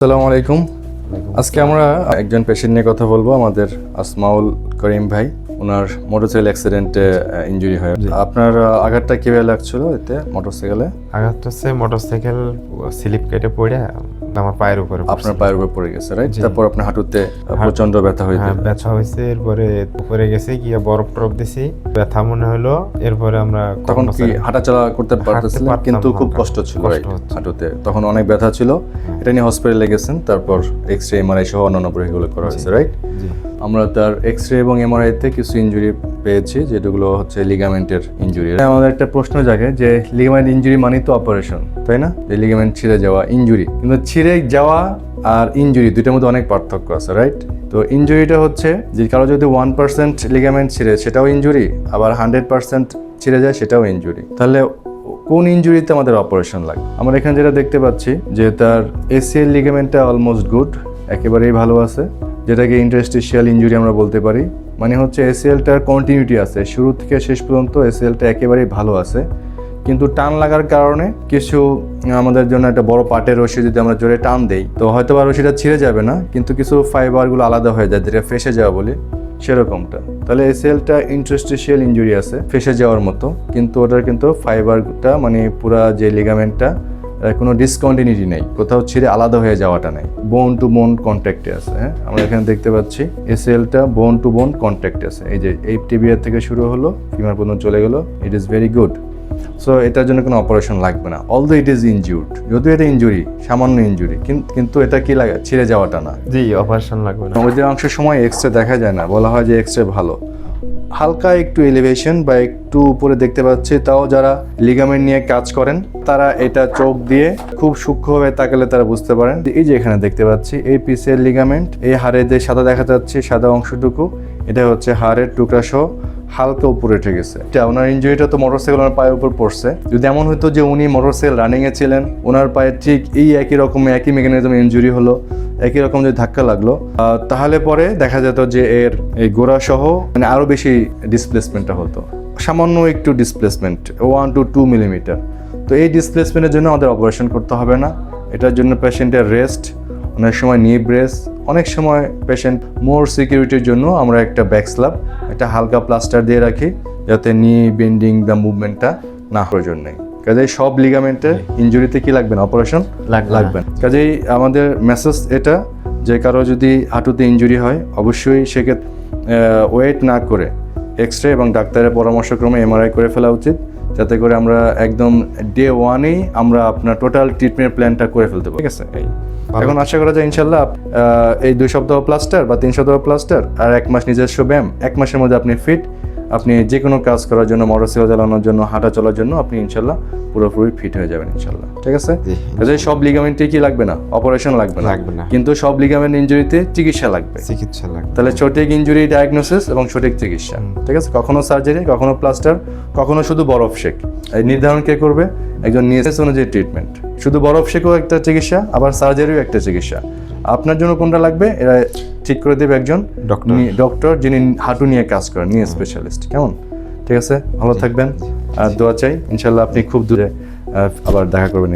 আসসালামু আলাইকুম। আজকে আমরা একজন পেশেন্ট নিয়ে কথা বলবো, আমাদের আসমাউল করিম ভাই। ওনার মোটরসাইকেল অ্যাক্সিডেন্টে ইনজুরি হয়। আপনার আঘাতটা কিভাবে লাগছিল এতে মোটরসাইকেলে? আঘাতটা হচ্ছে মোটরসাইকেল স্লিপ কেটে পড়ে আমার পায়ের উপরে আপনার পায়ের উপর পড়ে গেছে, রাইট? তারপর আপনার হাঁটুতে প্রচন্ড ব্যথা হয়েছে। হ্যাঁ, ব্যথা হয়েছে। এরপরে উপরে গেছে গিয়ে বরফ টরফ দিছি, ব্যথা মনে হলো। এরপরে আমরা তখন কি হাঁটাচলা করতে পারতেছিলেন, কিন্তু খুব কষ্ট ছিল হাঁটুতে, তখন অনেক ব্যথা ছিল। এটা নিয়ে হসপিটালে গেছেন, তারপর এক্সরে এমআরআই সহ অন্যান্য পরীক্ষাগুলো করা হয়েছে, রাইট? আমরা তার এক্সরে এবং এমআরআইতে কিছু ইনজুরি পেয়েছি, যেগুলো হচ্ছে লিগামেন্টের ইনজুরি। আমাদের একটা প্রশ্ন জাগে যে লিগামেন্ট ইনজুরি মানে তো অপারেশন, তাই না? যে লিগামেন্ট ছিঁড়ে যাওয়া ইনজুরি, কিন্তু ছিঁড়ে যাওয়া আর ইনজুরি দুইটার মধ্যে অনেক পার্থক্য আছে, রাইট? তো ইনজুরিটা হচ্ছে যে কারো যদি 1% লিগামেন্ট ছিঁড়ে সেটাও ইনজুরি, আবার 100% ছিঁড়ে যায় সেটাও ইনজুরি। তাহলে কোন ইনজুরিতে আমাদের অপারেশন লাগে? আমরা এখানে যেটা দেখতে পাচ্ছি যে তার এসিএল লিগামেন্টটা অলমোস্ট গুড, একেবারেই ভালো আছে, যেটাকে ইন্টারস্টিশিয়াল ইনজুরি আমরা বলতে পারি। মানে হচ্ছে এসিএলটার কন্টিনিউটি আছে, শুরু থেকে শেষ পর্যন্ত এসিএলটা একেবারেই ভালো আছে। কিন্তু টান লাগার কারণে কিছু আমাদের জন্য একটা বড় পাটের রশি যদি আমরা জোরে টান দেই, তো হয়তো বা রশিটা ছিঁড়ে যাবে না, কিন্তু কিছু ফাইবারগুলো আলাদা হয়ে যায়, যেটা ফেসে যাওয়া বলি, সেরকমটা। তাহলে এসিএলটা ইন্টারস্টিশিয়াল ইনজুরি আছে, ফেসে যাওয়ার মতো, কিন্তু ওটার কিন্তু ফাইবারটা মানে পুরা যে লিগামেন্টটা কোনো ডিসকন্টিনিউটি নেই, কোথাও ছিঁড়ে আলাদা হয়ে যাওয়াটা নেই, বোন টু বোন কন্ট্যাক্টে আছে। হ্যাঁ, আমরা এখানে দেখতে পাচ্ছি এসিএলটা বোন টু বোন কন্ট্যাক্টে আছে। এই যে এই টিবিআর থেকে শুরু হলো, ফিমার পর্যন্ত চলে গেলো, it is very good. So এটার জন্য কোনো অপারেশন লাগবে না, অলদো ইট ইজ ইনজুর্ড। যদিও এটা ইনজুরি, সামান্য ইনজুরি, কিন্তু এটা কি লাগে, ছিঁড়ে যাওয়াটা না। জি, অপারেশন লাগবে না। অধিকাংশের সময় এক্সরে দেখা যায় না, বলা হয় যে এক্সরে ভালো, হালকা একটু এলিভেশন বা একটু উপরে দেখতে পাচ্ছি। তাও যারা লিগামেন্ট নিয়ে কাজ করেন তারা এটা চোখ দিয়ে খুব সূক্ষ্মভাবে তাকালে তারা বুঝতে পারেন। এই যে এখানে দেখতে পাচ্ছি এই পিসের লিগামেন্ট, এই হাড়ে যে সাদা দেখা যাচ্ছে, সাদা অংশটুকু, এটা হচ্ছে হাড়ের টুকরা সহ হালকা উপরে উঠে গেছে। ওনার ইনজুরিটা তো মোটরসাইকেল ওনার পায়ের উপর পড়ছে। যদি এমন হতো যে উনি মোটরসাইকেল রানিংয়ে ছিলেন, ওনার পায়ে ঠিক এই একই রকম একই মেকানিজমে ইনজুরি হলো, একই রকম যদি ধাক্কা লাগলো, তাহলে পরে দেখা যেত যে এর এই গোড়া সহ মানে আরো বেশি ডিসপ্লেসমেন্টটা হতো, সামান্য একটু ডিসপ্লেসমেন্ট 1 to 2 মিলিমিটার। তো এই ডিসপ্লেসমেন্টের জন্য আমাদের অপারেশন করতে হবে না। এটার জন্য পেশেন্টের রেস্ট, অনেক সময় নি ব্রেস, অনেক সময় পেশেন্ট মোর সিকিউরিটির জন্য আমরা একটা ব্যাক স্ল্যাব, একটা হালকা প্লাস্টার দিয়ে রাখি, যাতে নি বেন্ডিং বা মুভমেন্টটা না প্রয়োজন নেই। কাজেই সব লিগামেন্টের ইনজুরিতে কি লাগবে না, অপারেশন লাগবে না। কাজেই আমাদের মেসেজ এটা যে কারো যদি হাঁটুতে ইনজুরি হয়, অবশ্যই সেক্ষেত্রে ওয়েট না করে এক্সরে এবং ডাক্তারের পরামর্শক্রমে এমআরআই করে ফেলা উচিত, যাতে করে আমরা একদম ডে ওয়ানেই আমরা আপনার টোটাল ট্রিটমেন্ট প্ল্যানটা করে ফেলতে পারি। ঠিক আছে, এখন আশা করা যায় ইনশাল্লাহ এই 2 সপ্তাহ প্লাস্টার বা 3 সপ্তাহ প্লাস্টার আর 1 মাস নিজস্ব ব্যায়াম, 1 মাসের মধ্যে আপনি ফিট। আপনি যে কোনো কাজ করার জন্য, মোটরসাইকেল চালানোর জন্য, হাঁটা চলার জন্য আপনি ইনশাল্লাহ পুরোপুরি ফিট হয়ে যাবেন ইনশাল্লাহ। ঠিক আছে, কাজে সব লিগামেন্টে কি লাগবে না, অপারেশন লাগবে না, কিন্তু সব লিগামেন্ট ইনজুরিতে চিকিৎসা লাগবে। তাহলে সঠিক ইনজুরি ডায়াগনোসিস এবং সঠিক চিকিৎসা। ঠিক আছে, কখনো সার্জারি, কখনো প্লাস্টার, কখনো শুধু বরফ শেক। এই নির্ধারণ কে করবে? একজন নিয়েছে অনুযায়ী ট্রিটমেন্ট। শুধু বরফ শেকও একটা চিকিৎসা, আবার সার্জারিও একটা চিকিৎসা। আপনার জন্য কোনটা লাগবে এরা ঠিক করে দেবে একজন ডক্টর, যিনি হাঁটু নিয়ে কাজ করেন, নিয়ে স্পেশালিস্ট। কেমন? ঠিক আছে, ভালো থাকবেন আর দোয়া চাই ইনশাল্লাহ আপনি খুব দূরে আবার দেখা করবেন।